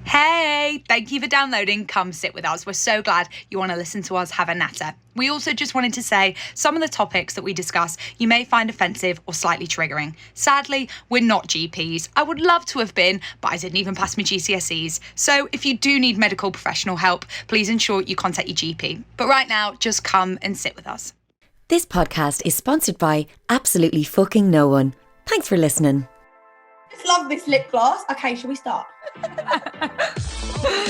Hey, thank you for downloading Come Sit With Us. We're so glad you want to listen to us have a natter. We also just wanted to say some of the topics that we discuss you may find offensive or slightly triggering. Sadly, we're not GPs. I would love to have been, but I didn't even pass my GCSEs. So if you do need medical professional help, please ensure you contact your GP. But right now, just come and sit with us. This podcast is sponsored by absolutely fucking no one. Thanks for listening. I just love this lip gloss. Okay, shall we start?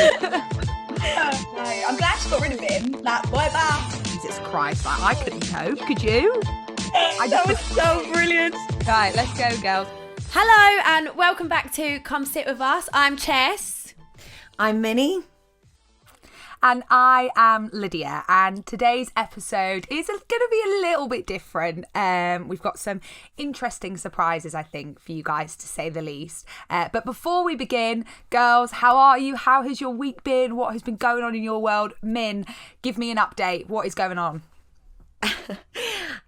I'm glad she got rid of him. Like, boy, bye. Jesus Christ, I couldn't cope. Could you? That was so brilliant. Right, let's go, girls. Hello and welcome back to Come Sit With Us. I'm Chess. I'm Minnie. And I am Lydia, and today's episode is going to be a little bit different. We've got some interesting surprises, I think, for you guys, to say the least. But before we begin, girls, how are you? How has your week been? What has been going on in your world? Min, give me an update. What is going on?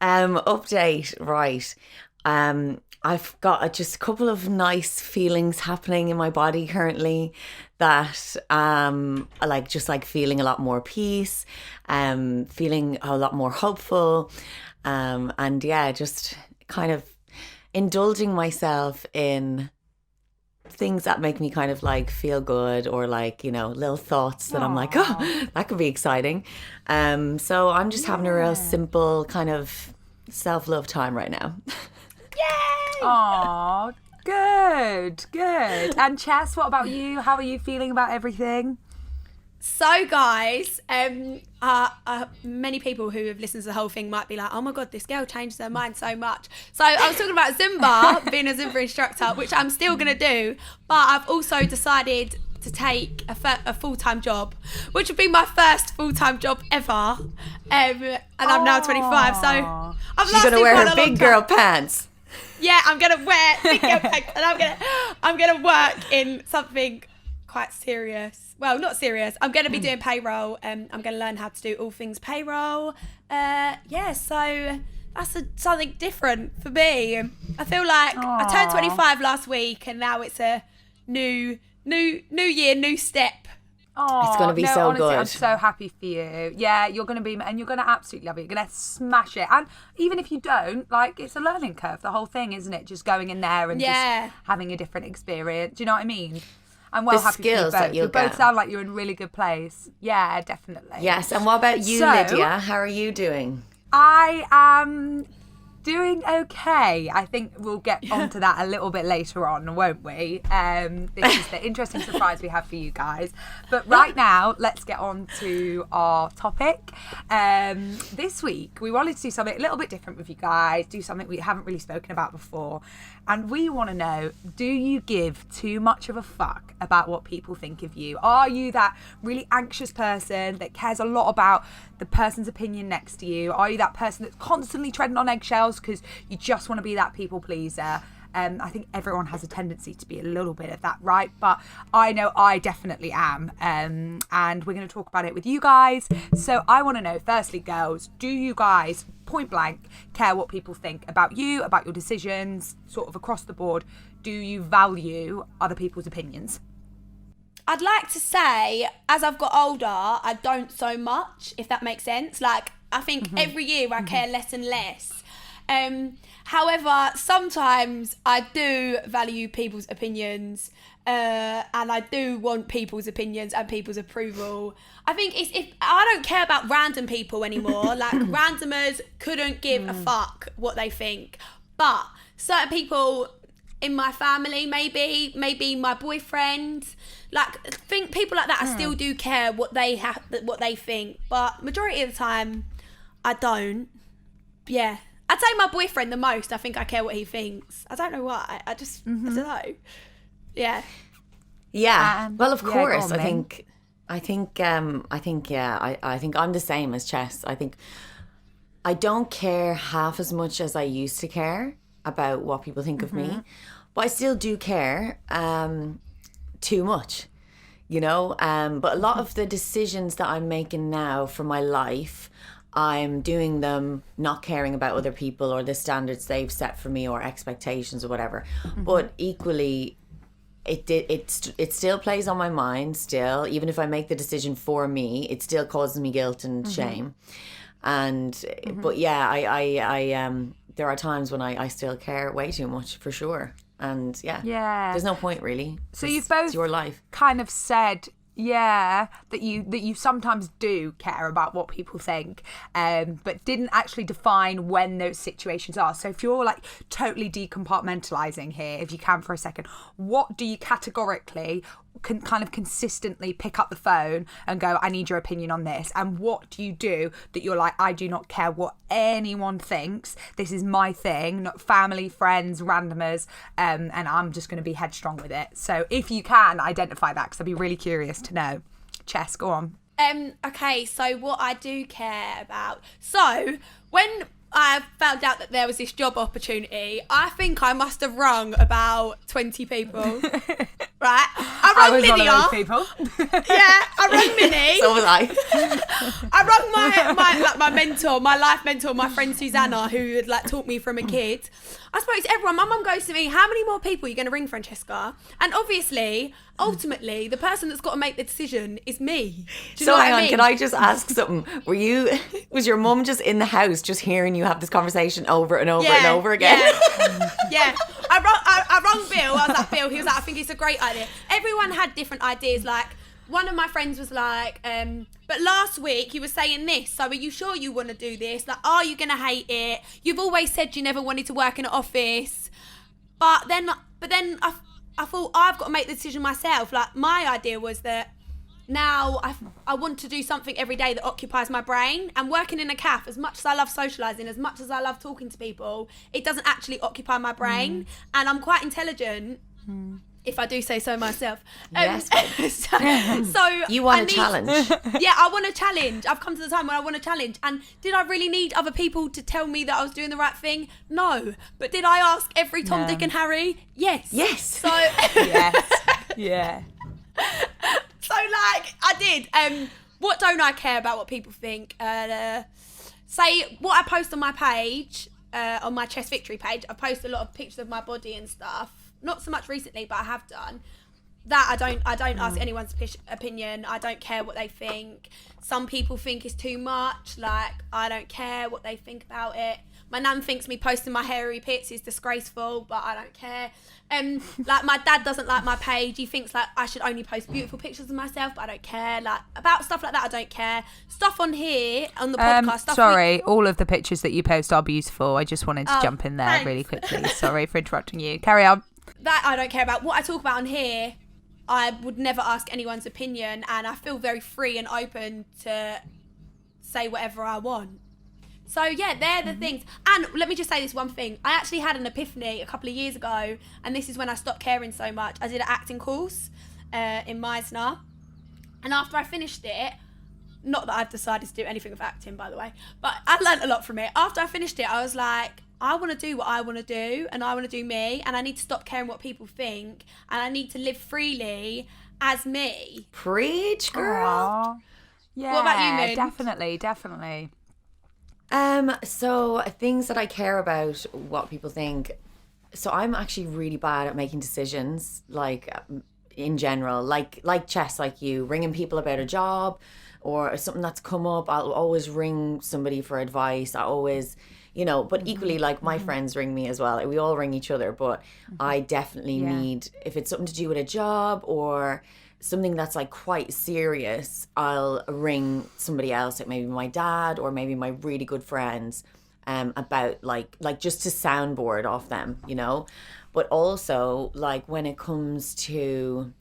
Update, right. I've got just a couple of nice feelings happening in my body currently that I like feeling a lot more peace, feeling a lot more hopeful, and yeah, just kind of indulging myself in things that make me kind of like feel good, or like, you know, little thoughts that I'm like, oh, that could be exciting. So I'm just having a real simple kind of self-love time right now. Yay! Aw, good. And Chess, what about you? How are you feeling about everything? So, guys, many people who have listened to the whole thing might be like, oh my God, this girl changed her mind so much. So I was talking about Zumba, being a Zumba instructor, which I'm still going to do, but I've also decided to take a full-time job, which would be my first full-time job ever. And I'm now 25, so I'm She's going to wear her big girl pants. Yeah, I'm gonna wear big girl pants, and I'm gonna work in something quite serious. Well, not serious. I'm gonna be doing payroll. I'm gonna learn how to do all things payroll. So that's something different for me. I feel like I turned 25 last week, and now it's a new year, new step. Oh, it's going to be so honestly, good. I'm so happy for you. Yeah, you're going to be, and you're going to absolutely love it. You're going to smash it. And even if you don't, like, it's a learning curve, the whole thing, isn't it? Just going in there and just having a different experience. Do you know what I mean? I'm well happy for you both. That you'll you both get. Sound like you're in a really good place. Yeah, definitely. Yes, and what about you, Lydia? How are you doing? I am doing okay. I think we'll get onto that a little bit later on, won't we? This is the interesting surprise we have for you guys. But right now, let's get on to our topic. This week, we wanted to do something a little bit different with you guys, do something we haven't really spoken about before. And we want to know, do you give too much of a fuck about what people think of you? Are you that really anxious person that cares a lot about the person's opinion next to you? Are you that person that's constantly treading on eggshells because you just want to be that people pleaser? I think everyone has a tendency to be a little bit of that, right? But I know I definitely am. And we're going to talk about it with you guys. So I want to know, firstly, girls, do you guys, point blank, care what people think about you, about your decisions, sort of across the board? Do you value other people's opinions? I'd like to say, as I've got older, I don't so much, if that makes sense. Like, I think every year I care less and less. However, sometimes I do value people's opinions, and I do want people's opinions and people's approval. I think if I don't care about random people anymore. Like, randomers couldn't give a fuck what they think. But certain people in my family, maybe my boyfriend, like, think people like that, I still do care what they think. But majority of the time, I don't. Yeah. I'd say my boyfriend the most. I think I care what he thinks. I don't know why. I just, I don't know. Yeah. Yeah. Well, of course. On, I think I'm the same as Chess. I think I don't care half as much as I used to care about what people think of me, but I still do care too much, you know. But a lot of the decisions that I'm making now for my life, I'm doing them not caring about other people or the standards they've set for me or expectations or whatever. But equally, it still plays on my mind still. Even if I make the decision for me, it still causes me guilt and shame. And but yeah, I there are times when I still care way too much, for sure. And yeah, there's no point really. So you've both it's your life. kind of said that you sometimes do care about what people think, but didn't actually define when those situations are. So if you're like totally decompartmentalizing here, if you can for a second, what do you categorically can kind of consistently pick up the phone and go, I need your opinion on this? And what do you do that you're like, I do not care what anyone thinks, this is my thing, not family, friends, randomers, and I'm just going to be headstrong with it? So if you can identify that, because I'd be really curious to know. Chess, go on. Okay, so what I do care about. So when I found out that there was this job opportunity, I think I must have rung about 20 people. Right? I rung one Lydia. of those people. Yeah, I rung Minnie. So was I. I rung my mentor, my life mentor, my friend Susanna, who had like taught me from a kid. I spoke to everyone. My mum goes to me, how many more people are you going to ring, Francesca? And obviously, ultimately, the person that's got to make the decision is me. Do you know what hang I on, mean? can I just ask something? Was your mum just in the house just hearing you have this conversation over and over and over again? Yeah. I rung Bill. I was like, Bill, he was like, I think it's a great idea. Everyone had different ideas. Like, one of my friends was like, but last week you were saying this, so are you sure you want to do this? Like, are you going to hate it? You've always said you never wanted to work in an office. But then I thought, I've got to make the decision myself. Like, my idea was that now I want to do something every day that occupies my brain. And working in a cafe, as much as I love socialising, as much as I love talking to people, it doesn't actually occupy my brain. And I'm quite intelligent, if I do say so myself. Yes. So You want a challenge. Yeah, I want a challenge. I've come to the time when I want a challenge. And did I really need other people to tell me that I was doing the right thing? No. But did I ask every Tom, Dick and Harry? Yes. Yes. So Yes. Yeah. So like I did. What don't I care about what people think? Say what I post on my page, on my Chess Victory page. I post a lot of pictures of my body and stuff. Not so much recently, but I have done. That I don't ask anyone's opinion. I don't care what they think. Some people think it's too much. Like, I don't care what they think about it. My nan thinks me posting my hairy pics is disgraceful, but I don't care. Like, my dad doesn't like my page. He thinks like I should only post beautiful pictures of myself, but I don't care. Like, about stuff like that, I don't care. Stuff on here on the podcast. Sorry, all of the pictures that you post are beautiful. I just wanted to jump in there thanks. really quickly. Sorry for interrupting you. Carry on. That I don't care about. What I talk about on here, I would never ask anyone's opinion, and I feel very free and open to say whatever I want. So yeah, they're the things. And let me just say this one thing. I actually had an epiphany a couple of years ago, and this is when I stopped caring so much. I did an acting course in Meisner, and after I finished it, not that I've decided to do anything with acting, by the way, but I learned a lot from it. After I finished it, I was like, I want to do what I want to do, and I want to do me, and I need to stop caring what people think, and I need to live freely as me. Preach, girl. Aww. Yeah. What about you, Min? Definitely. So things that I care about, what people think. So I'm actually really bad at making decisions, like in general, like Chess, like you, ringing people about a job or something that's come up. I'll always ring somebody for advice. I always, but equally, like my friends ring me as well. We all ring each other, but I definitely need, if it's something to do with a job or something that's like quite serious, I'll ring somebody else, like maybe my dad or maybe my really good friends, about like just to soundboard off them, but also like when it comes to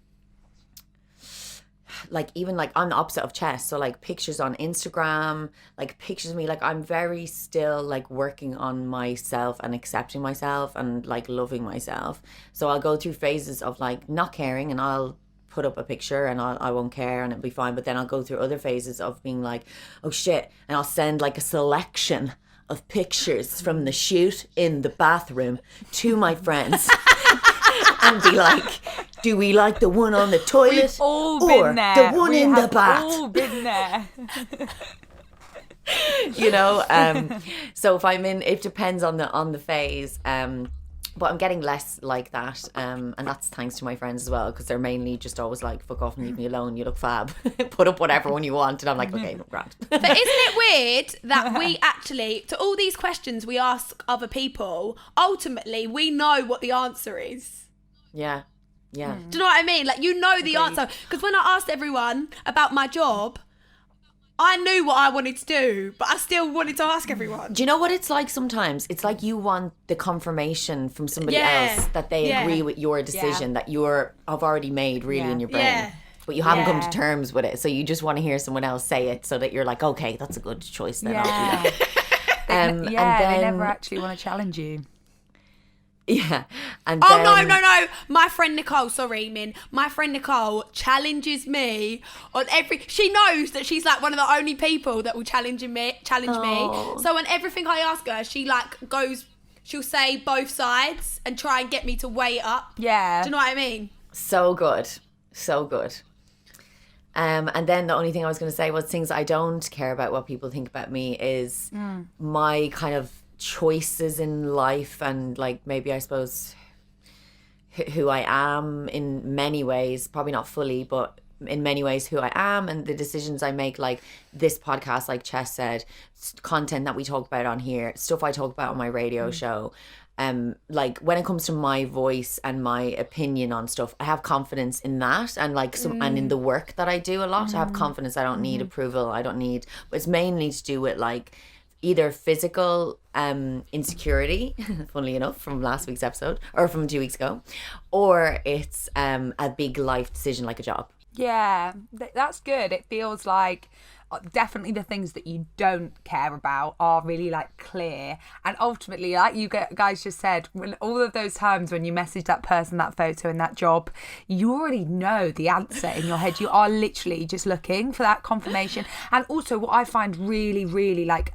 like even like I'm the opposite of Chess, so like pictures on Instagram, like pictures of me, like I'm very still like working on myself and accepting myself and like loving myself. So I'll go through phases of like not caring, and I'll put up a picture and I won't care and it'll be fine, but then I'll go through other phases of being like, oh shit, and I'll send like a selection of pictures from the shoot in the bathroom to my friends and be like, do we like the one on the toilet We've all or been there. the one We in the have bath? all been there. So if I'm in, it depends on the phase. But I'm getting less like that, and that's thanks to my friends as well, because they're mainly just always like, fuck off and leave me alone, you look fab. Put up whatever one you want. And I'm like, okay, no, grand. But isn't it weird that we actually, to all these questions we ask other people, ultimately we know what the answer is? Yeah. Yeah. Do you know what I mean? Like, you know the answer. Because when I asked everyone about my job, I knew what I wanted to do, but I still wanted to ask everyone. Do you know what it's like sometimes? It's like you want the confirmation from somebody else that they agree with your decision that have already made really in your brain. Yeah. But you haven't come to terms with it. So you just want to hear someone else say it so that you're like, okay, that's a good choice then. I'll do that. And then, they never actually want to challenge you. Yeah. And Oh, then, no. My friend Nicole, sorry, Min. My friend Nicole challenges me on every... She knows that she's like one of the only people that will challenge me. So on everything I ask her, she like goes... She'll say both sides and try and get me to weigh it up. Yeah. Do you know what I mean? So good. So good. And then the only thing I was going to say was things I don't care about what people think about me is my kind of choices in life, and like maybe I suppose who I am in many ways, probably not fully, but in many ways who I am, and the decisions I make, like this podcast, like Chess said, content that we talk about on here, stuff I talk about on my radio show. Like when it comes to my voice and my opinion on stuff, I have confidence in that, and like and in the work that I do a lot, I have confidence. I don't need approval. I don't need, but it's mainly to do with like either physical insecurity, funnily enough, from last week's episode or from 2 weeks ago, or it's a big life decision like a job. Yeah, that's good. It feels like definitely the things that you don't care about are really like clear, and ultimately, like you guys just said, when all of those times when you message that person that photo in that job, you already know the answer in your head. You are literally just looking for that confirmation. And also what I find really, really like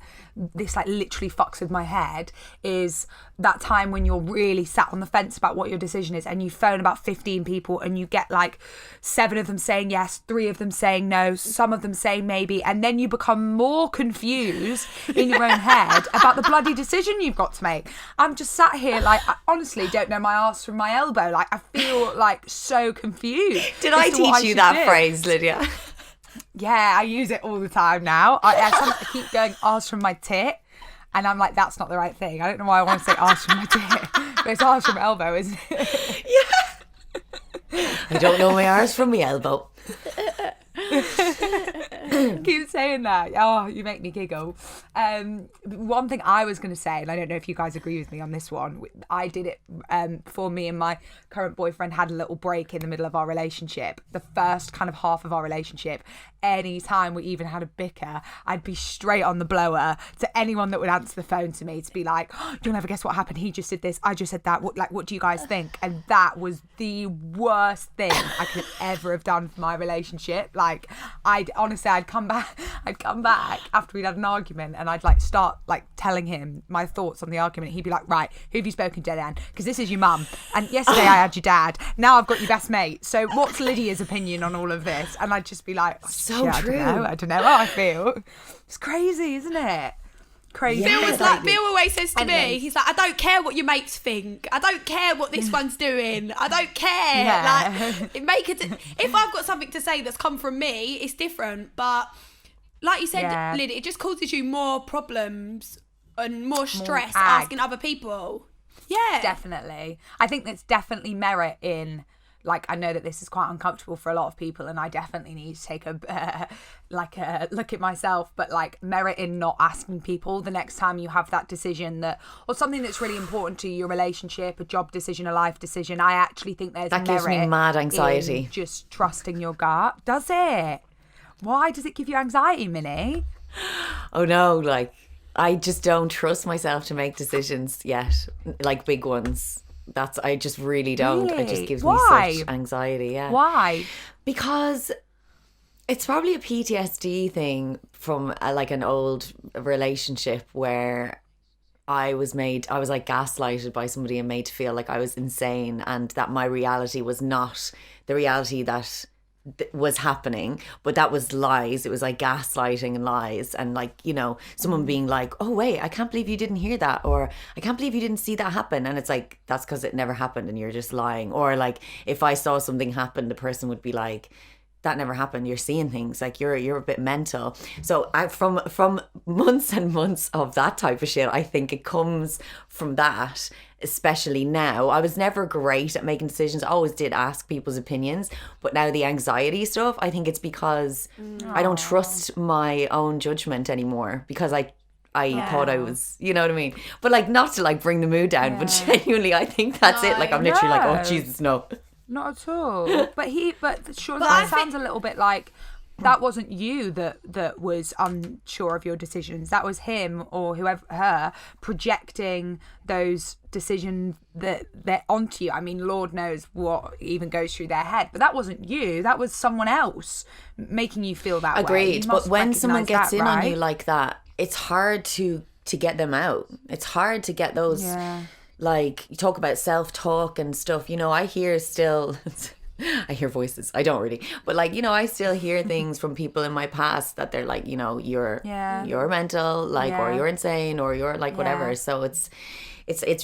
this like literally fucks with my head is that time when you're really sat on the fence about what your decision is, and you phone about 15 people and you get like 7 of them saying yes, 3 of them saying no, some of them saying maybe, and then you become more confused in your own head about the bloody decision you've got to make. I'm just sat here like, I honestly don't know my arse from my elbow. Like I feel like so confused. Did I teach you that phrase, Lydia? Yeah, I use it all the time now. I keep going arse from my tit, and I'm like, that's not the right thing. I don't know why I want to say arse from my tit, but it's arse from elbow, isn't it? Yeah. I don't know my arse from my elbow. Keep saying that. Oh, you make me giggle. One thing I was going to say, and I don't know if you guys agree with me on this one, I did it before me and my current boyfriend had a little break in the middle of our relationship. The first kind of half of our relationship, any time we even had a bicker, I'd be straight on the blower to anyone that would answer the phone to me to be like, oh, you'll never guess what happened. He just did this. I just said that. What do you guys think? And that was the worst thing I could ever have done for my relationship. Like, I'd come back after we'd had an argument, and I'd like start like telling him my thoughts on the argument. He'd be like, right, who have you spoken to then? Because this is your mum, and yesterday I had your dad, now I've got your best mate, so what's Lydia's opinion on all of this? And I'd just be like, so true. I don't know how I feel. It's crazy, isn't it? Crazy. Bill was like, Bill always says to me, he's like, I don't care what your mates think. I don't care what this one's doing. I don't care. Yeah. Like, if I've got something to say that's come from me, it's different. But like you said, Lyd, it just causes you more problems and more stress asking other people. Yeah. Definitely. I think there's definitely merit in, like, I know that this is quite uncomfortable for a lot of people, and I definitely need to take a look at myself, but like merit in not asking people the next time you have that decision that, or something that's really important to your relationship, a job decision, a life decision. I actually think there's that merit gives me mad anxiety. in just trusting your gut. Does it? Why does it give you anxiety, Minnie? Oh no, like I just don't trust myself to make decisions yet, like big ones. I just really don't. Really? It just gives Why? me such anxiety. Yeah. Why? Because it's probably a PTSD thing from like an old relationship where I was like gaslighted by somebody and made to feel like I was insane, and that my reality was not the reality that was happening, but that was lies. It was like gaslighting and lies, and like, you know, someone being like, oh wait, I can't believe you didn't hear that, or I can't believe you didn't see that happen, and it's like, that's because it never happened and you're just lying. Or like, if I saw something happen, the person would be like, that never happened, you're seeing things, like you're a bit mental. So from months and months of that type of shit, I think it comes from that. Especially now, I was never great at making decisions. I always did ask people's opinions, but now the anxiety stuff, I think it's because I don't trust my own judgment anymore, because I thought I was, you know what I mean? But like, not to like bring the mood down, but genuinely I think that's it. Like, I'm literally like, oh Jesus, no. Not at all. But sure, that sounds a little bit like that wasn't you that was unsure of your decisions. That was him or her projecting those decisions that they're onto you. I mean, Lord knows what even goes through their head. But that wasn't you. That was someone else making you feel that way. Agreed. But when someone gets in on you like that, it's hard to get them out. It's hard to get those... Yeah. Like, you talk about self-talk and stuff, you know, I hear voices. I don't really. But like, you know, I still hear things from people in my past that they're like, you know, you're mental, like, or you're insane, or you're like whatever. So it's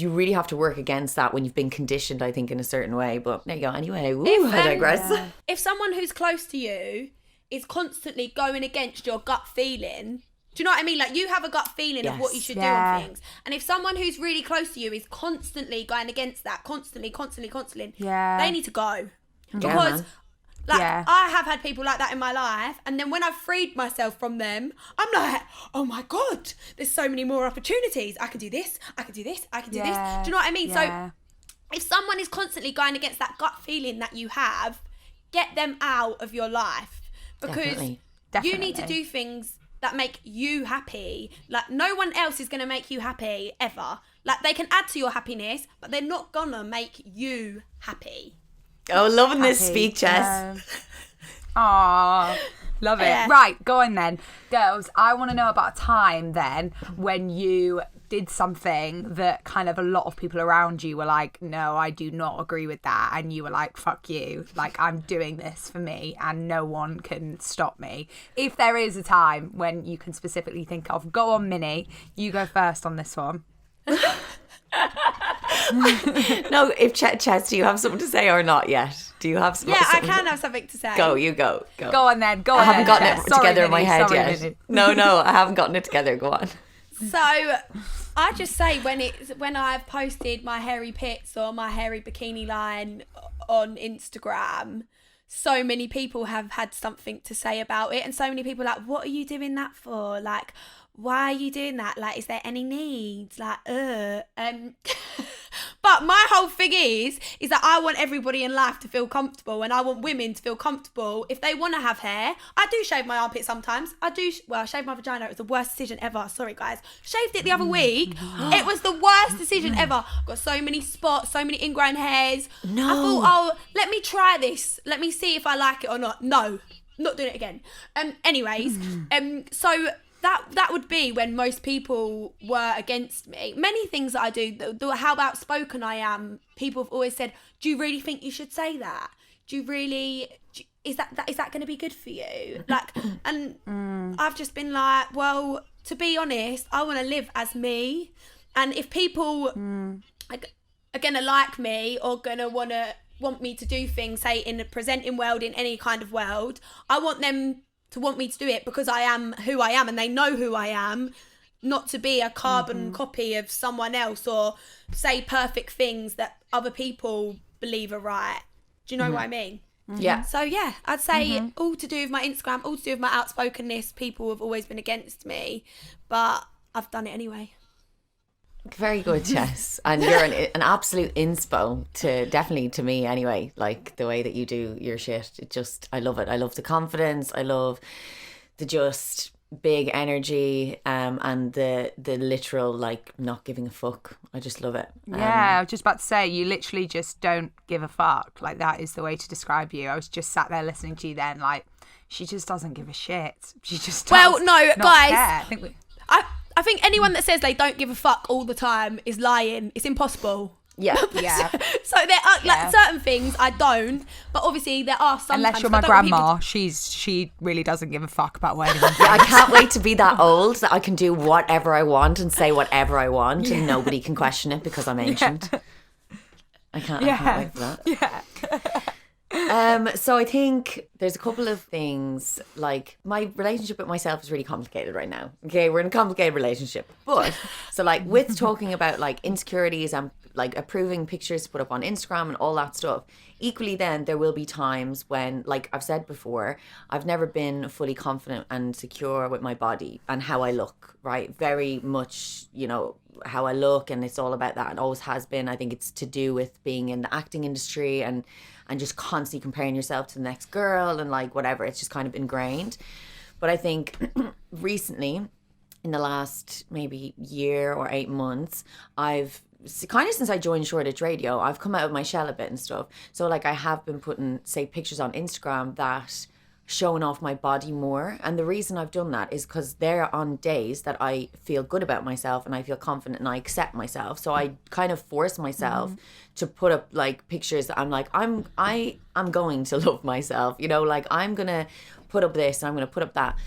you really have to work against that when you've been conditioned, I think, in a certain way. But there you go. Anyway, I digress. Yeah. If someone who's close to you is constantly going against your gut feeling... Do you know what I mean? Like, you have a gut feeling of what you should do on things. And if someone who's really close to you is constantly going against that, constantly, they need to go. Because, I have had people like that in my life. And then when I've freed myself from them, I'm like, oh my God, there's so many more opportunities. I can do this, I can do this, I can do this. Do you know what I mean? So if someone is constantly going against that gut feeling that you have, get them out of your life. Because you need to do things that make you happy. Like, no one else is going to make you happy ever. Like, they can add to your happiness, but they're not gonna make you happy. Oh, loving this speak, Jess. Aww, love it. Right, go on then. Girls, I want to know about a time then when you did something that kind of a lot of people around you were like, no, I do not agree with that. And you were like, fuck you. Like, I'm doing this for me and no one can stop me. If there is a time when you can specifically think of, go on, Minnie. You go first on this one. No, if Chess, do you have something to say or not yet? Do you have something? Yeah, I can have something to say. Go, you go. Go on then. I haven't gotten it together in my head Sorry, yet. Minnie. No, I haven't gotten it together. Go on. So I just say when I've posted my hairy pits or my hairy bikini line on Instagram, so many people have had something to say about it, and so many people are like, what are you doing that for? Like, why are you doing that? Like, is there any needs? Like, But my whole thing is that I want everybody in life to feel comfortable, and I want women to feel comfortable. If they want to have hair, I do shave my armpit sometimes. I shave my vagina. It was the worst decision ever. Sorry, guys. Shaved it the other week. It was the worst decision ever. Got so many spots, so many ingrown hairs. No. I thought, oh, let me try this. Let me see if I like it or not. No, not doing it again. So that would be when most people were against me. Many things that I do, how outspoken I am, people have always said, do you really think you should say that? Is that going to be good for you? Like, and I've just been like, well, to be honest, I want to live as me. And if people are going to like me or going to want me to do things, say in the presenting world, in any kind of world, I want them to want me to do it because I am who I am and they know who I am, not to be a carbon copy of someone else or say perfect things that other people believe are right. Do you know what I mean? Yeah. So yeah, I'd say all to do with my Instagram, all to do with my outspokenness. People have always been against me, but I've done it anyway. Very good, Jess. And you're an absolute inspo to me anyway, like the way that you do your shit. I love it. I love the confidence. I love the just big energy and the literal like not giving a fuck. I just love it. Yeah, I was just about to say, you literally just don't give a fuck. Like, that is the way to describe you. I was just sat there listening to you then, like, she just doesn't give a shit. She just does well, no, not guys, care. I think anyone that says they don't give a fuck all the time is lying. It's impossible. Yeah. Yeah. So there are like certain things I don't, but obviously there are some. Unless you're my grandma, she really doesn't give a fuck about what anyone thinks. Yeah, I can't wait to be that old that I can do whatever I want and say whatever I want and nobody can question it because I'm ancient. I can't wait for that. Yeah. So I think there's a couple of things, like my relationship with myself is really complicated right now. Okay, we're in a complicated relationship. But so like with talking about like insecurities and like approving pictures to put up on Instagram and all that stuff, equally then there will be times when, like I've said before, I've never been fully confident and secure with my body and how I look, right? Very much, you know, how I look, and it's all about that. It always has been. I think it's to do with being in the acting industry and just constantly comparing yourself to the next girl and like whatever. It's just kind of ingrained. But I think recently, in the last maybe year or 8 months, I've kind of, since I joined Shoreditch Radio, I've come out of my shell a bit and stuff. So like I have been putting, say, pictures on Instagram that showing off my body more. And the reason I've done that is because they're on days that I feel good about myself and I feel confident and I accept myself. So I kind of force myself to put up like pictures that I'm like, I'm going to love myself, you know, like I'm gonna put up this and I'm gonna put up that.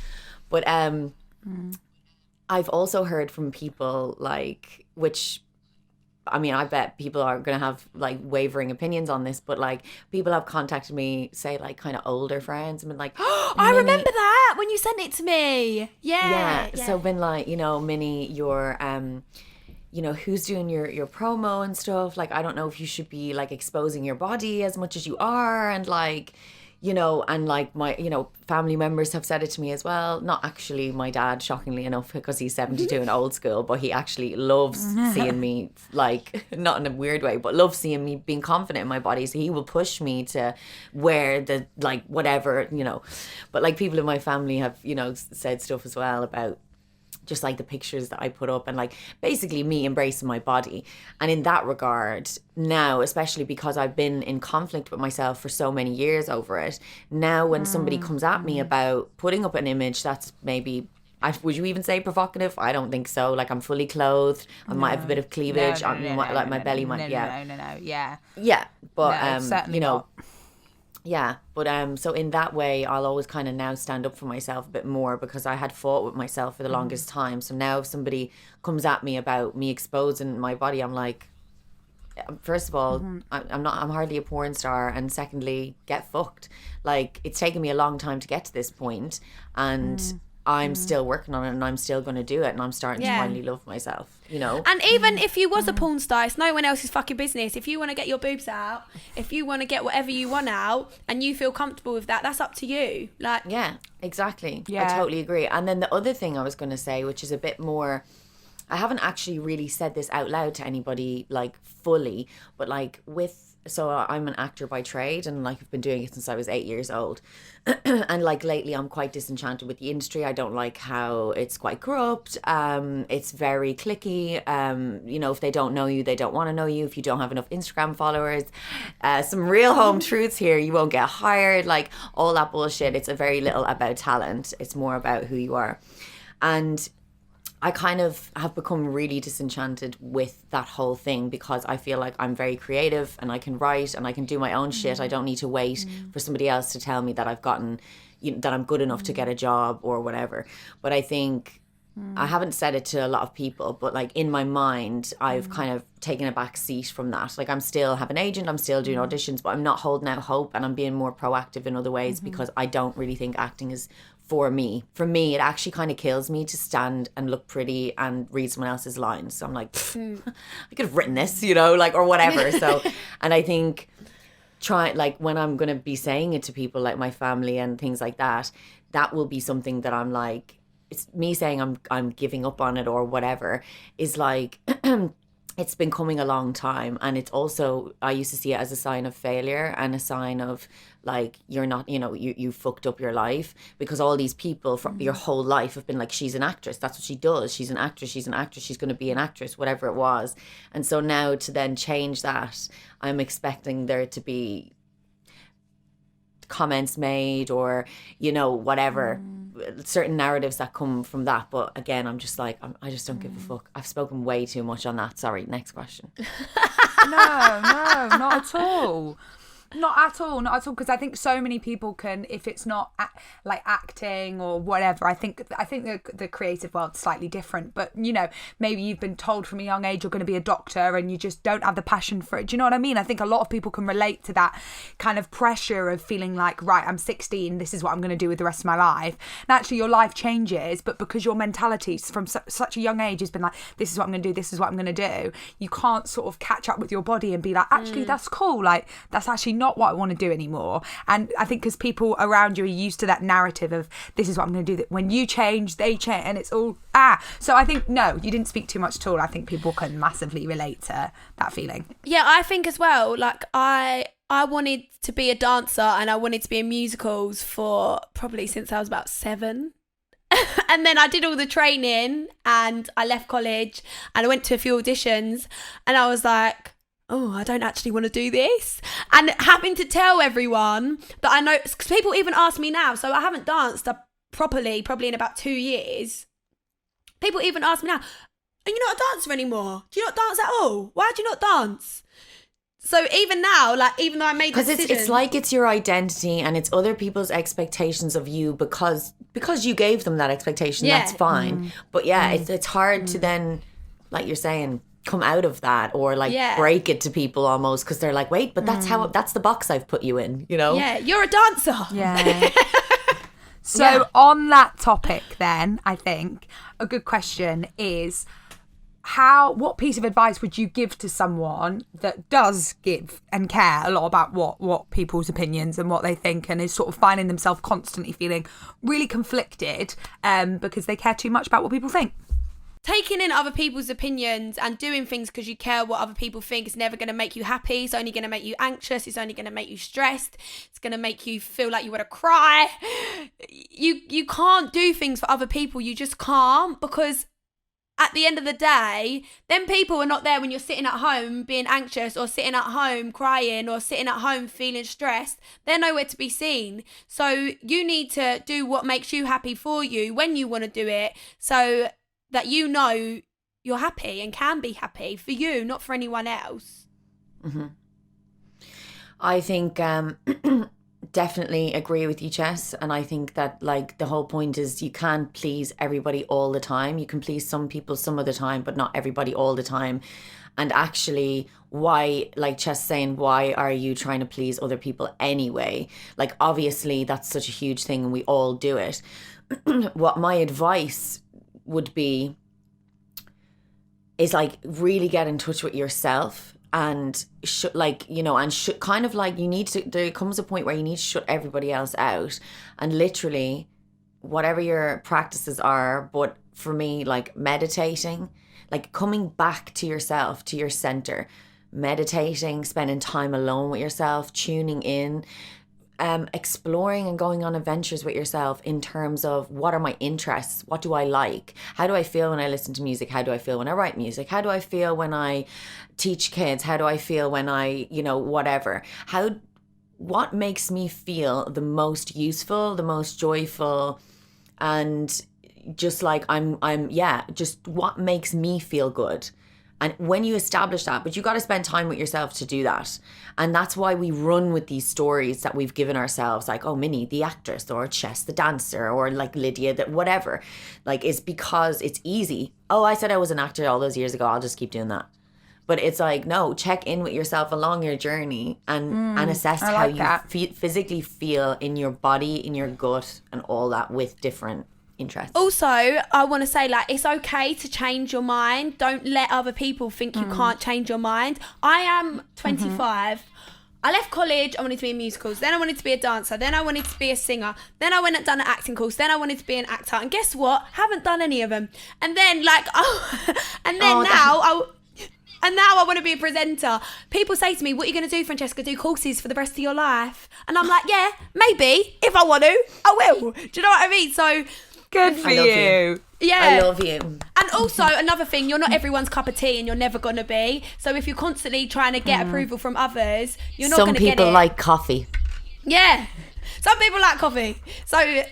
But I've also heard from people like, which I mean, I bet people are going to have like wavering opinions on this, but like people have contacted me, say like kind of older friends, and been like, oh, I remember that when you sent it to me. Yeah. So been like, you know, Minnie, you're, you know, who's doing your promo and stuff. Like, I don't know if you should be like exposing your body as much as you are. And like, you know, and like my, you know, family members have said it to me as well. Not actually my dad, shockingly enough, because he's 72 and old school, but he actually loves seeing me, like, not in a weird way, but loves seeing me being confident in my body. So he will push me to wear the, like, whatever, you know. But like people in my family have, you know, said stuff as well about just like the pictures that I put up and like basically me embracing my body. And in that regard now, especially because I've been in conflict with myself for so many years over it, now when somebody comes at me about putting up an image that's maybe, would you even say provocative? I don't think so. Like I'm fully clothed. I might have a bit of cleavage on my belly might, yeah. Yeah, but certainly you know, not. yeah, but so in that way, I'll always kind of now stand up for myself a bit more because I had fought with myself for the longest time. So now if somebody comes at me about me exposing my body, I'm like, first of all, I'm hardly a porn star, and secondly, get fucked. Like it's taken me a long time to get to this point, and I'm still working on it, and I'm still going to do it, and I'm starting to finally love myself, you know. And even if you was a porn star, it's no one else's fucking business. If you want to get your boobs out, if you want to get whatever you want out, and you feel comfortable with that, that's up to you. Like, yeah, exactly. Yeah. I totally agree. And then the other thing I was going to say, which is a bit more, I haven't actually really said this out loud to anybody like fully, but like so I'm an actor by trade, and like I've been doing it since I was 8 years old. And like lately I'm quite disenchanted with the industry. I don't like how it's quite corrupt. It's very cliquey. You know, if they don't know you, they don't want to know you. If you don't have enough Instagram followers, some real home truths here, you won't get hired, like all that bullshit. It's a very little about talent. It's more about who you are. And I kind of have become really disenchanted with that whole thing because I feel like I'm very creative and I can write and I can do my own shit. I don't need to wait for somebody else to tell me that I've gotten, you know, that I'm good enough to get a job or whatever. But I think I haven't said it to a lot of people, but like in my mind, I've kind of taken a back seat from that. Like I'm still have an agent, I'm still doing auditions, but I'm not holding out hope, and I'm being more proactive in other ways because I don't really think acting is for me. For me, it actually kind of kills me to stand and look pretty and read someone else's lines. So I'm like, I could have written this, you know, like, or whatever. So, and I think like when I'm going to be saying it to people like my family and things like that, that will be something that I'm like, it's me saying I'm giving up on it or whatever is like, it's been coming a long time. And it's also, I used to see it as a sign of failure and a sign of like, you're not, you know, you fucked up your life, because all these people from your whole life have been like, she's an actress, that's what she does, she's an actress, she's going to be an actress, whatever it was. And so now to then change that, I'm expecting there to be comments made or, you know, whatever, certain narratives that come from that. But again, I'm just like, I just don't give a fuck. I've spoken way too much on that. Sorry, next question. No, not at all. Not at all, because I think so many people can, if it's not like acting or whatever, I think the creative world's slightly different, but you know, maybe you've been told from a young age you're going to be a doctor and you just don't have the passion for it. Do you know what I mean? I think a lot of people can relate to that kind of pressure of feeling like, right, I'm 16, this is what I'm going to do with the rest of my life. And actually your life changes, but because your mentality from such a young age has been like, this is what I'm going to do, this is what I'm going to do, you can't sort of catch up with your body and be like, actually that's cool, like that's actually not what I want to do anymore. And I think because people around you are used to that narrative of this is what I'm going to do, that when you change they change, and it's all so I think no, you didn't speak too much at all. I think people can massively relate to that feeling. Yeah, I think as well, like I wanted to be a dancer and I wanted to be in musicals for probably since I was about 7. And then I did all the training and I left college and I went to a few auditions and I was like, oh, I don't actually want to do this. And having to tell everyone that I know, because people even ask me now, so I haven't danced properly, probably in about 2 years. People even ask me now, are you not a dancer anymore? Do you not dance at all? Why do you not dance? So even now, like, even though I made the decision... Because it's like it's your identity and it's other people's expectations of you because you gave them that expectation, that's fine. But it's hard to then, like you're saying, come out of that or like break it to people almost, because they're like, wait, but that's the box I've put you in, you know? Yeah, you're a dancer. Yeah. So on that topic then, I think a good question is what piece of advice would you give to someone that does give and care a lot about what people's opinions and what they think, and is sort of finding themselves constantly feeling really conflicted because they care too much about what people think? Taking in other people's opinions and doing things because you care what other people think is never going to make you happy. It's only going to make you anxious. It's only going to make you stressed. It's going to make you feel like you want to cry. You can't do things for other people. You just can't, because at the end of the day, then people are not there when you're sitting at home being anxious or sitting at home crying or sitting at home feeling stressed. They're nowhere to be seen. So you need to do what makes you happy for you when you want to do it, so that you know you're happy and can be happy for you, not for anyone else. Mm-hmm. I think definitely agree with you, Jess. And I think that like the whole point is you can't please everybody all the time. You can please some people some of the time, but not everybody all the time. And actually, why, like Jess saying, why are you trying to please other people anyway? Like, obviously, that's such a huge thing and we all do it. What my advice would be is like really get in touch with yourself and kind of like you need to, there comes a point where you need to shut everybody else out and literally whatever your practices are. But for me, like meditating, like coming back to yourself, to your center, meditating, spending time alone with yourself, tuning in, exploring and going on adventures with yourself in terms of what are my interests, what do I like, how do I feel when I listen to music, how do I feel when I write music, how do I feel when I teach kids, how do I feel when I, whatever, what makes me feel the most useful, the most joyful, and just like just what makes me feel good. And when you establish that, but you got to spend time with yourself to do that. And that's why we run with these stories that we've given ourselves, like, oh, Minnie, the actress, or Chess, the dancer, or like Lydia, that whatever. Like, it's because it's easy. Oh, I said I was an actor all those years ago, I'll just keep doing that. But it's like, no, check in with yourself along your journey and assess how you physically feel in your body, in your gut, and all that with different interests. Also, I want to say, like, it's okay to change your mind. Don't let other people think you can't change your mind. I am 25. I left college, I wanted to be in musicals. Then I wanted to be a dancer. Then I wanted to be a singer. Then I went and done an acting course. Then I wanted to be an actor. And guess what? Haven't done any of them. And then, now I want to be a presenter. People say to me, what are you going to do, Francesca? Do courses for the rest of your life? And I'm like, yeah, maybe. If I want to, I will. Do you know what I mean? So... Good for you. Yeah. I love you. And also, another thing, you're not everyone's cup of tea and you're never going to be. So if you're constantly trying to get approval from others, you're not going to get it. Some people like coffee. Yeah. Some people like coffee. So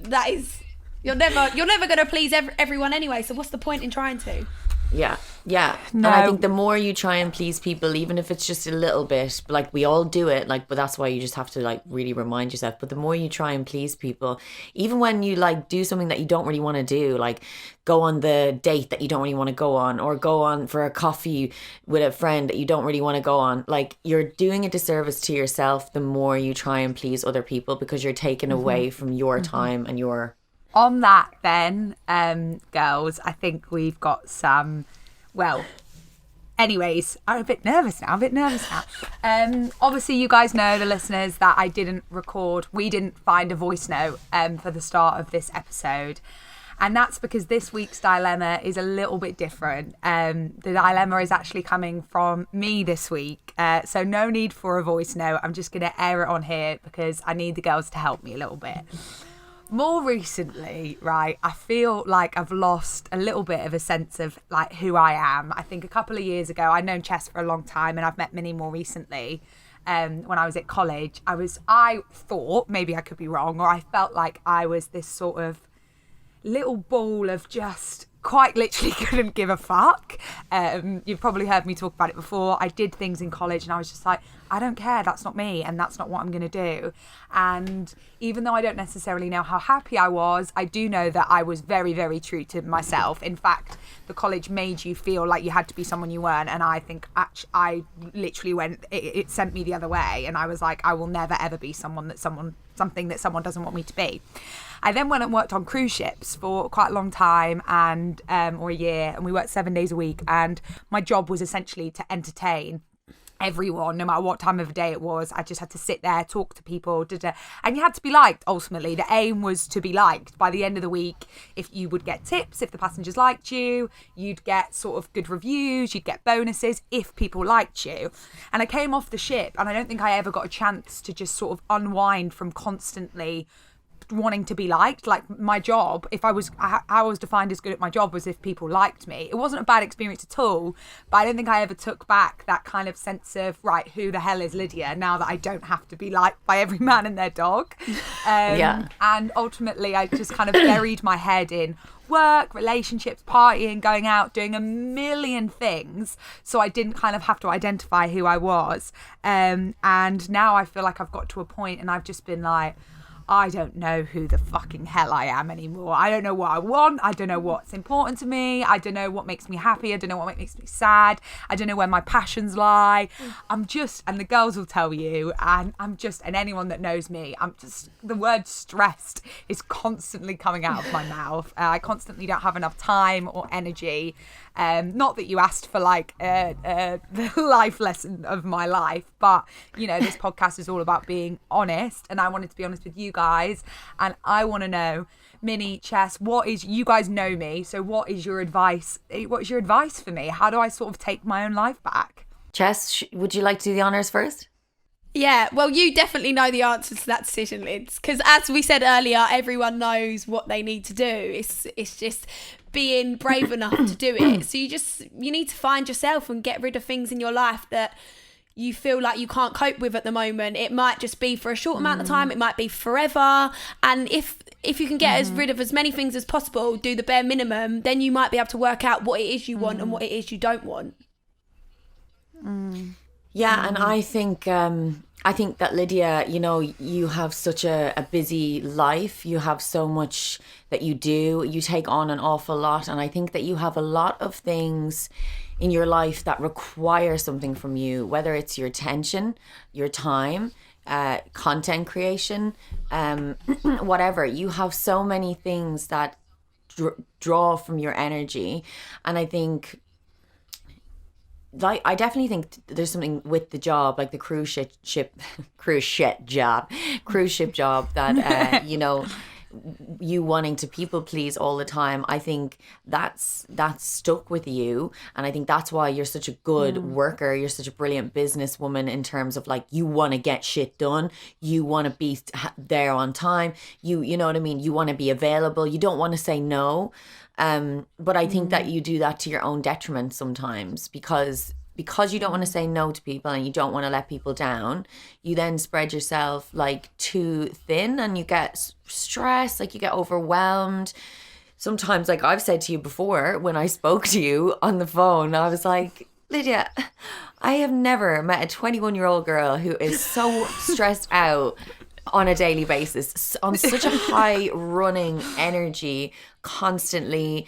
that is, you're never going to please everyone anyway. So what's the point in trying to? Yeah. No. And I think the more you try and please people, even if it's just a little bit, like we all do it, like, but that's why you just have to like really remind yourself. But the more you try and please people, even when you like do something that you don't really want to do, like go on the date that you don't really want to go on, or go on for a coffee with a friend that you don't really want to go on, like you're doing a disservice to yourself the more you try and please other people, because you're taking away from your time and your... On that then, girls, I think we've got some, well, anyways, I'm a bit nervous now. Obviously, you guys know, the listeners, that we didn't find a voice note for the start of this episode. And that's because this week's dilemma is a little bit different. The dilemma is actually coming from me this week. So no need for a voice note. I'm just going to air it on here because I need the girls to help me a little bit. More recently, right, I feel like I've lost a little bit of a sense of like who I am. I think a couple of years ago, I'd known Chess for a long time, and I've met Minnie more recently. When I was at college, I thought, maybe I could be wrong, or I felt like I was this sort of little ball of just quite literally couldn't give a fuck. You've probably heard me talk about it before. I did things in college and I was just like, I don't care, that's not me, and that's not what I'm going to do. And even though I don't necessarily know how happy I was, I do know that I was very, very true to myself. In fact, the college made you feel like you had to be someone you weren't, and I think I literally it sent me the other way, and I was like, I will never ever be something that someone doesn't want me to be. I then went and worked on cruise ships for quite a long time, and or a year, and we worked 7 days a week, and my job was essentially to entertain everyone, no matter what time of the day it was. I just had to sit there, talk to people, and you had to be liked. Ultimately, the aim was to be liked. By the end of the week, if you would get tips, if the passengers liked you, you'd get sort of good reviews, you'd get bonuses if people liked you. And I came off the ship, and I don't think I ever got a chance to just sort of unwind from constantly wanting to be liked. Like my job, how I was defined as good at my job was if people liked me. It wasn't a bad experience at all, but I don't think I ever took back that kind of sense of, right, who the hell is Lydia now that I don't have to be liked by every man and their dog. And ultimately I just kind of buried my head in work, relationships, partying, going out, doing a million things, so I didn't kind of have to identify who I was. And now I feel like I've got to a point and I've just been like, I don't know who the fucking hell I am anymore. I don't know what I want. I don't know what's important to me. I don't know what makes me happy. I don't know what makes me sad. I don't know where my passions lie. And the girls will tell you, and and anyone that knows me, the word stressed is constantly coming out of my mouth. I constantly don't have enough time or energy. Not that you asked for like the life lesson of my life, but you know, this podcast is all about being honest, and I wanted to be honest with you guys, and I want to know, Minnie, Chess, you guys know me, so what is your advice for me? How do I sort of take my own life back? Chess, would you like to do the honours first? Yeah, well, you definitely know the answer to that decision, Lids, because as we said earlier, everyone knows what they need to do. It's just being brave enough to do it. So you need to find yourself and get rid of things in your life that you feel like you can't cope with at the moment. It might just be for a short amount of time, it might be forever. And if you can get rid of as many things as possible, do the bare minimum, then you might be able to work out what it is you want and what it is you don't want. Yeah, and I think that, Lydia, you know, you have such a busy life. You have so much that you do. You take on an awful lot. And I think that you have a lot of things in your life that require something from you, whether it's your attention, your time, content creation, whatever. You have so many things that draw from your energy. And I think, like, I definitely think there's something with the job, like the cruise ship job that you know, you wanting to people please all the time. I think that's stuck with you, and I think that's why you're such a good worker. You're such a brilliant businesswoman in terms of, like, you want to get shit done, you want to be there on time, you know what I mean, you want to be available, you don't want to say no. But I think that you do that to your own detriment sometimes, because because you don't want to say no to people and you don't want to let people down, you then spread yourself like too thin and you get stressed, like you get overwhelmed. Sometimes, like I've said to you before, when I spoke to you on the phone, I was like, Lydia, I have never met a 21-year-old girl who is so stressed out on a daily basis, on such a high running energy, constantly,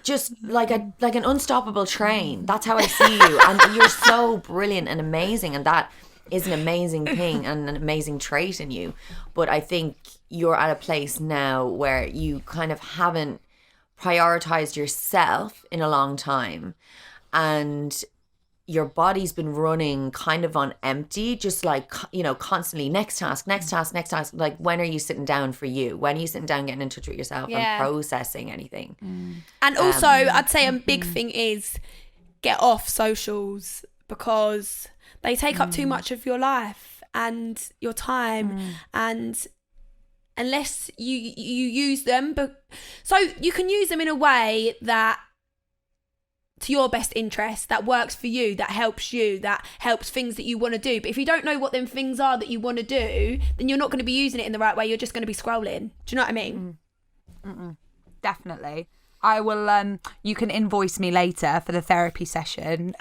just like an unstoppable train. That's how I see you. And you're so brilliant and amazing, and that is an amazing thing and an amazing trait in you. But I think you're at a place now where you kind of haven't prioritized yourself in a long time, and your body's been running kind of on empty, just like, you know, constantly next task. Like, when are you sitting down for you? When are you sitting down getting in touch with yourself and processing anything? And also, I'd say a big thing is get off socials, because they take up too much of your life and your time, and unless you use them, so you can use them in a way that to your best interest, that works for you, that helps things that you want to do. But if you don't know what them things are that you want to do, then you're not going to be using it in the right way. You're just going to be scrolling. Do you know what I mean? Definitely. I will, you can invoice me later for the therapy session.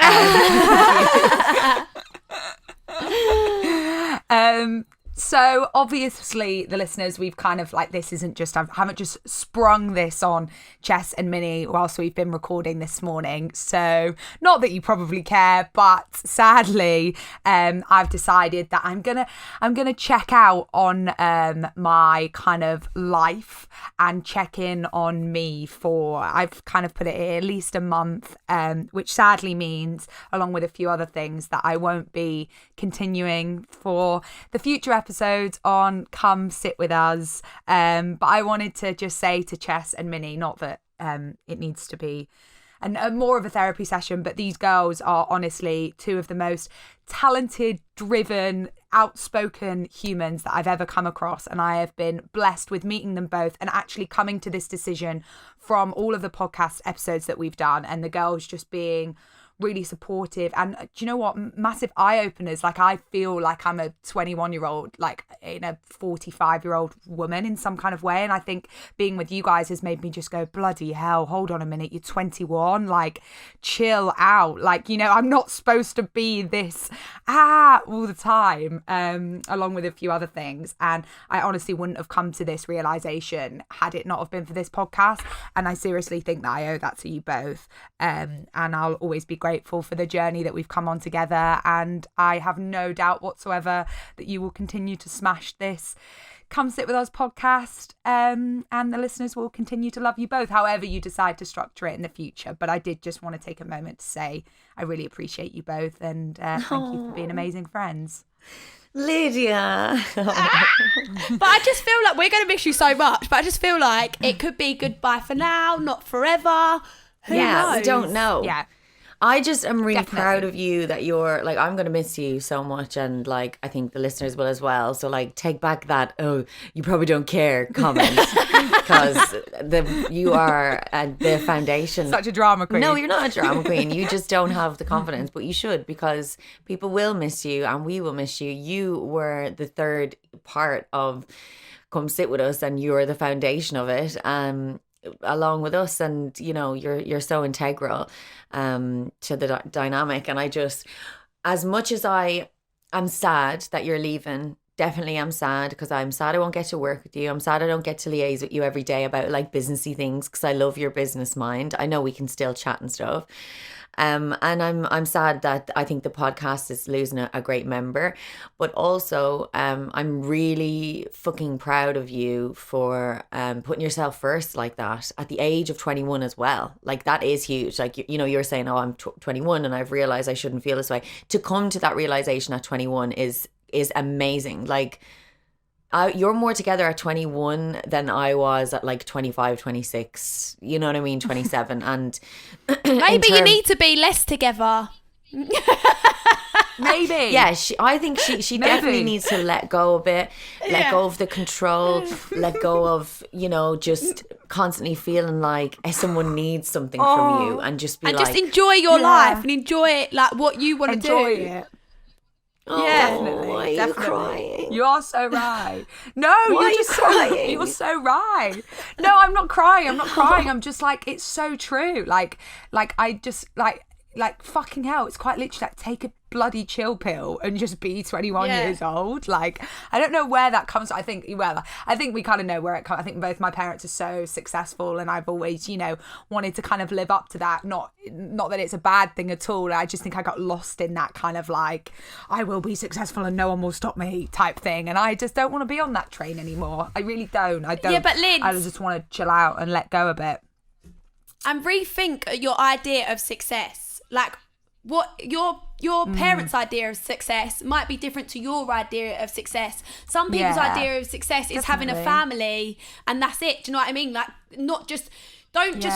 So obviously the listeners, we've kind of like, this isn't just, I haven't just sprung this on Chess and Minnie whilst we've been recording this morning. So not that you probably care, but sadly, I've decided that I'm gonna check out on my kind of life and check in on me for, I've kind of put it here, at least a month, which sadly means, along with a few other things, that I won't be continuing for the future episodes on Come Sit With Us. But I wanted to just say to Chess and Minnie, not that it needs to be more of a therapy session, but these girls are honestly two of the most talented, driven, outspoken humans that I've ever come across, and I have been blessed with meeting them both and actually coming to this decision from all of the podcast episodes that we've done, and the girls just being really supportive. And do you know what, massive eye-openers. Like, I feel like I'm a 21-year-old like in a 45-year-old woman in some kind of way, and I think being with you guys has made me just go, bloody hell, hold on a minute, you're 21, like chill out, like, you know, I'm not supposed to be this all the time, along with a few other things. And I honestly wouldn't have come to this realization had it not have been for this podcast, and I seriously think that I owe that to you both, and I'll always be grateful for the journey that we've come on together, and I have no doubt whatsoever that you will continue to smash this Come Sit With Us podcast, and the listeners will continue to love you both, however you decide to structure it in the future. But I did just want to take a moment to say I really appreciate you both, and thank you for being amazing friends. Lydia. But I just feel like we're going to miss you so much, but I just feel like it could be goodbye for now, not forever. Who knows? We don't know. Yeah. I just am really Definitely. proud of you that you're like, I'm going to miss you so much, and like I think the listeners will as well. So like, take back that, oh, you probably don't care comment, because you are the foundation. Such a drama queen. No, you're not a drama queen. You just don't have the confidence, but you should, because people will miss you and we will miss you. You were the third part of Come Sit With Us, and you're the foundation of it. Along with us, and you know, you're so integral to the dynamic. And I just, as much as I am sad that you're leaving, definitely I'm sad, because I'm sad I won't get to work with you. I'm sad I don't get to liaise with you every day about like businessy things, because I love your business mind. I know we can still chat and stuff. And I'm sad that I think the podcast is losing a great member, but also I'm really fucking proud of you for putting yourself first like that at the age of 21 as well. Like, that is huge. Like, you know, you're saying, oh, I'm 21 and I've realized I shouldn't feel this way. To come to that realization at 21 is amazing. Like, you're more together at 21 than I was at like 25, 26, you know what I mean, 27. And maybe you need to be less together. Maybe. Yeah, I think she definitely needs to let go a bit, let go of the control, let go of, you know, just constantly feeling like someone needs something from you, and just be and like, just enjoy your life and enjoy it, like what you want to do. Enjoy it. oh, Definitely, why are you definitely. crying? You are so right. No, Why you're are you just crying? You're so right. No, I'm not crying. I'm just like, it's so true. Like I just like fucking hell. It's quite literally like, take a bloody chill pill and just be 21 years old. Like, I don't know where that comes. I think we kind of know where it comes. I think both my parents are so successful, and I've always, wanted to kind of live up to that. Not that it's a bad thing at all. I just think I got lost in that kind of like, I will be successful and no one will stop me type thing. And I just don't want to be on that train anymore. I really don't. I don't. Yeah, but Linz, I just want to chill out and let go a bit. And rethink your idea of success. Like, what your parents' idea of success might be different to your idea of success. Some people's idea of success is having a family, and that's it. Do you know what I mean? Like, don't just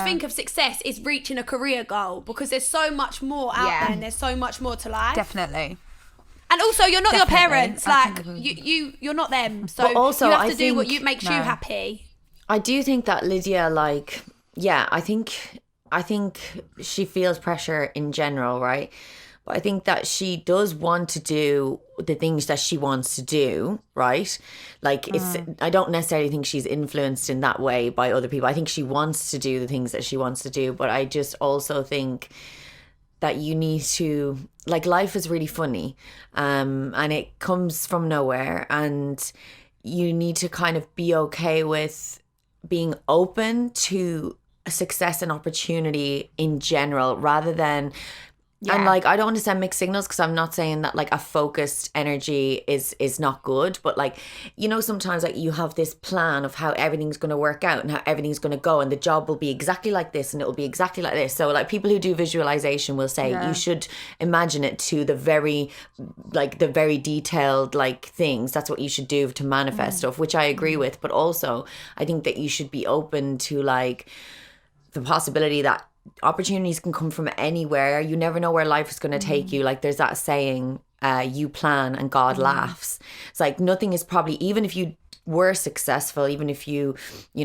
think of success as reaching a career goal, because there's so much more out there, and there's so much more to life. Definitely. And also, you're not your Definitely. parents. Like, you're not them. So But also, you have to I do what think- makes you happy. I do think that Lydia, like, I think she feels pressure in general, right? But I think that she does want to do the things that she wants to do, right? Like, I don't necessarily think she's influenced in that way by other people. I think she wants to do the things that she wants to do, but I just also think that you need to, like, life is really funny, and it comes from nowhere, and you need to kind of be okay with being open to success and opportunity in general, rather than and like, I don't understand mixed signals, because I'm not saying that like a focused energy is not good, but like, sometimes like you have this plan of how everything's going to work out and how everything's going to go, and the job will be exactly like this and it will be exactly like this. So like, people who do visualization will say you should imagine it to the very detailed like things. That's what you should do to manifest stuff, which I agree with. But also, I think that you should be open to like the possibility that opportunities can come from anywhere. You never know where life is going to take you. Like, there's that saying, you plan and God laughs. It's like, nothing is probably, even if you were successful, even if you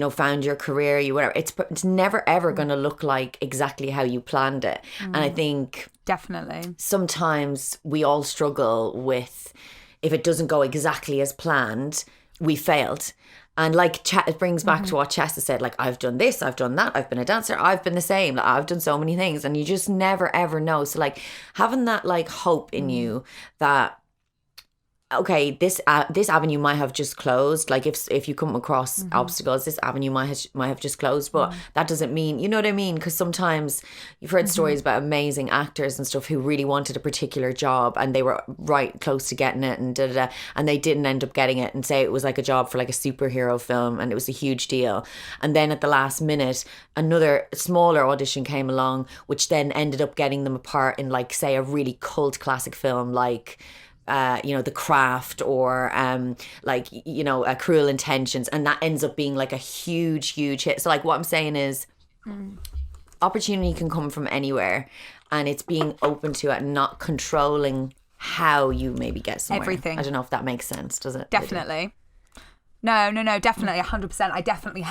found your career, it's never ever going to look like exactly how you planned it. And I think Definitely. sometimes we all struggle with, if it doesn't go exactly as planned, we failed. And like, it brings back to what Chesta said, like, I've done this, I've done that, I've been a dancer, I've been the same, like, I've done so many things, and you just never ever know. So like, having that like hope in you that, okay, this avenue might have just closed. Like, if you come across obstacles, this avenue might have just closed, but that doesn't mean, you know what I mean? Because sometimes you've heard stories about amazing actors and stuff who really wanted a particular job, and they were right close to getting it, and and they didn't end up getting it, and say it was like a job for like a superhero film, and it was a huge deal, and then at the last minute another smaller audition came along, which then ended up getting them a part in, like, say, a really cult classic film like The Craft, or Cruel Intentions, and that ends up being like a huge hit. So like, what I'm saying is opportunity can come from anywhere, and it's being open to it and not controlling how you maybe get somewhere. Everything. I don't know if that makes sense, does it? Definitely. No, definitely, 100%. I definitely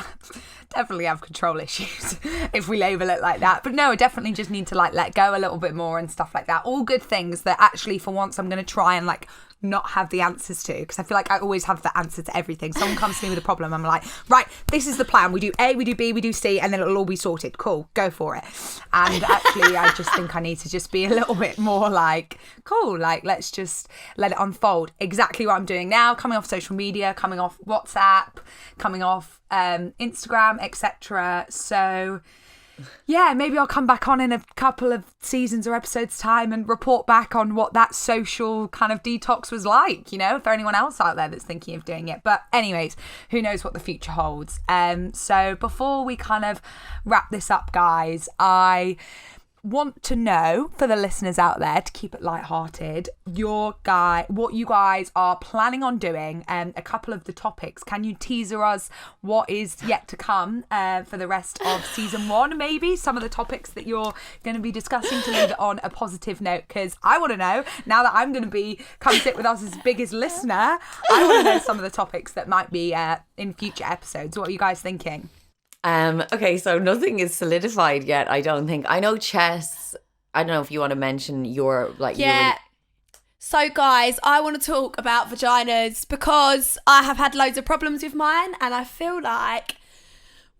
have control issues, if we label it like that. But no, I definitely just need to like let go a little bit more and stuff like that. All good things that actually, for once, I'm going to try and like not have the answers to, because I feel like I always have the answer to everything. Someone comes to me with a problem, I'm like, right, this is the plan. We do A, we do B, we do C, and then it'll all be sorted. Cool, go for it. And actually, I just think I need to just be a little bit more like, cool, like, let's just let it unfold. Exactly what I'm doing now, coming off social media, coming off WhatsApp, coming off Instagram, etc. So yeah, maybe I'll come back on in a couple of seasons or episodes time and report back on what that social kind of detox was like, you know, for anyone else out there that's thinking of doing it. But anyways, who knows what the future holds. So before we kind of wrap this up, guys, I want to know, for the listeners out there, to keep it lighthearted, what you guys are planning on doing, and a couple of the topics. Can you teaser us what is yet to come for the rest of season 1? Maybe some of the topics that you're going to be discussing, to leave it on a positive note, because I want to know, now that I'm going to come sit with us as biggest listener, I want to know some of the topics that might be in future episodes. What are you guys thinking? Okay, so nothing is solidified yet, I don't think. I know Chess, I don't know if you want to mention your, like, Yeah. So guys, I want to talk about vaginas because I have had loads of problems with mine, and I feel like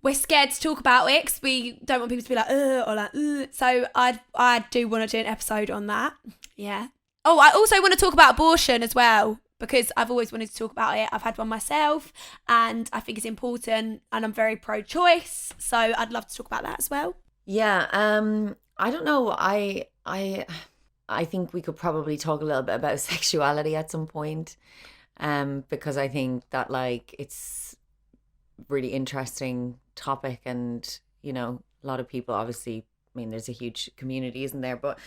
we're scared to talk about it because we don't want people to be like, ugh, or like, ugh. So I do want to do an episode on that. Yeah. Oh, I also want to talk about abortion as well, because I've always wanted to talk about it. I've had one myself and I think it's important, and I'm very pro-choice. So I'd love to talk about that as well. Yeah, I don't know. I think we could probably talk a little bit about sexuality at some point, because I think that, like, it's really interesting topic, and you know, a lot of people, obviously, I mean, there's a huge community, isn't there? But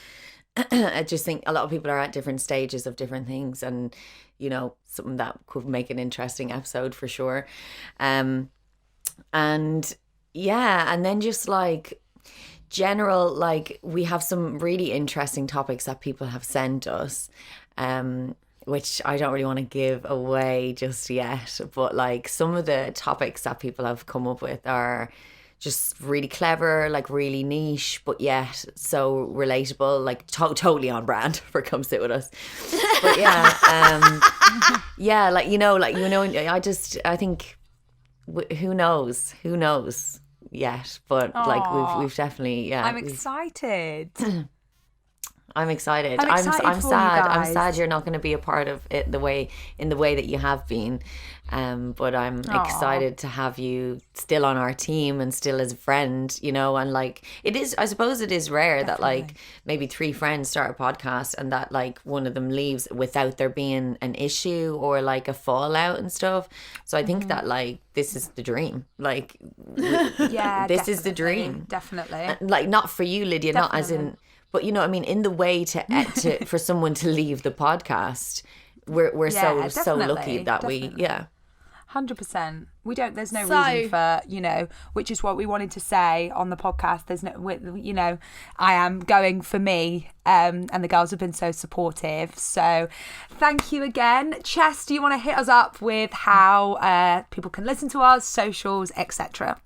I just think a lot of people are at different stages of different things, and you know, something that could make an interesting episode for sure. And yeah, and then just like general, like, we have some really interesting topics that people have sent us, which I don't really want to give away just yet, but like some of the topics that people have come up with are just really clever, like really niche, but yet so relatable, like totally on brand for Come Sit With Us. But yeah, yeah, like, you know, I think who knows yet, but like we've definitely, yeah. I'm excited. I'm excited. I'm excited I'm for you sad. I'm guys. sad you're not going to be a part of it in the way that you have been. But I'm excited to have you still on our team and still as a friend, you know, and like it is, I suppose it is rare that like maybe 3 friends start a podcast and that like one of them leaves without there being an issue or like a fallout and stuff. So I think that like this is the dream. Like, Yeah, this is the dream. Definitely. Like, not for you, Lydia, not as in, but you know what I mean, in the way to for someone to leave the podcast, we're so lucky that we 100%. We don't. There's no reason for, you know, which is what we wanted to say on the podcast. There's no, you know, I am going for me, and the girls have been so supportive. So, thank you again, Chess. Do you want to hit us up with how people can listen to us, socials, etc.?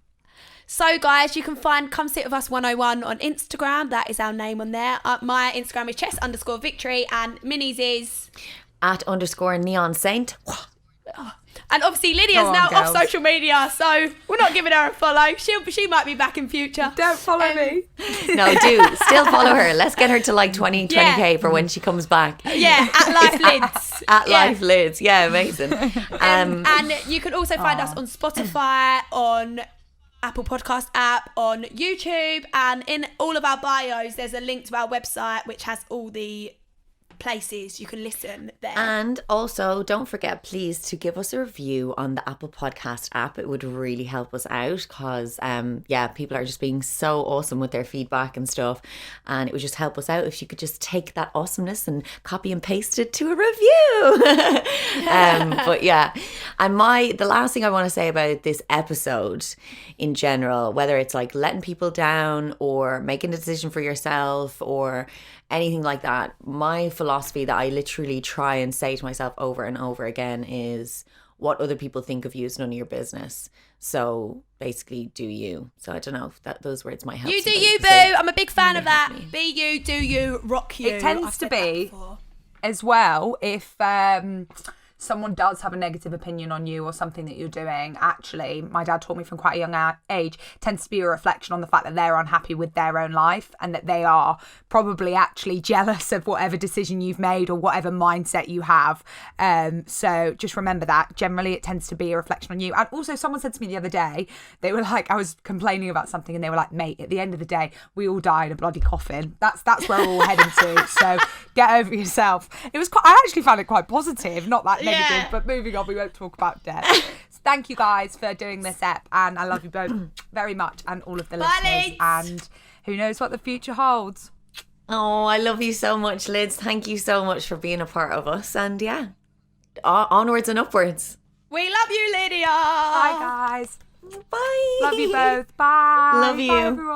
So guys, you can find Come Sit With Us 101 on Instagram. That is our name on there. My Instagram is chess_victory, and Minnie's is @_neon saint. And obviously Lydia's now off social media, so we're not giving her a follow. She might be back in future. Don't follow me. No, do still follow her. Let's get her to like 20k for when she comes back. Yeah, at Life Lids. Life Lids. Yeah, amazing. And you can also find us on Spotify, on Apple Podcast app, on YouTube, and in all of our bios there's a link to our website which has all the places you can listen there. And also, don't forget, please, to give us a review on the Apple Podcast app. It would really help us out because, people are just being so awesome with their feedback and stuff. And it would just help us out if you could just take that awesomeness and copy and paste it to a review. But yeah, and the last thing I want to say about this episode in general, whether it's like letting people down or making a decision for yourself or anything like that, my philosophy that I literally try and say to myself over and over again is what other people think of you is none of your business. So basically, do you. So I don't know if those words might help. You do you, boo. I'm a big fan of that. Be you, do you, rock you. It tends to be as well if someone does have a negative opinion on you or something that you're doing. Actually, my dad taught me from quite a young age, tends to be a reflection on the fact that they're unhappy with their own life and that they are probably actually jealous of whatever decision you've made or whatever mindset you have. So just remember that. Generally, it tends to be a reflection on you. And also, someone said to me the other day, they were like, I was complaining about something and they were like, mate, at the end of the day, we all die in a bloody coffin. That's where we're all heading to. So get over yourself. It was I actually found it quite positive, not that negative. But moving on, we won't talk about death. So thank you guys for doing this ep, and I love you both very much, and all of the listeners. Lids. And who knows what the future holds. Oh, I love you so much, Lids. Thank you so much for being a part of us. And yeah, onwards and upwards. We love you, Lydia. Bye, guys. Bye. Love you both. Bye. Love you. Bye, everyone.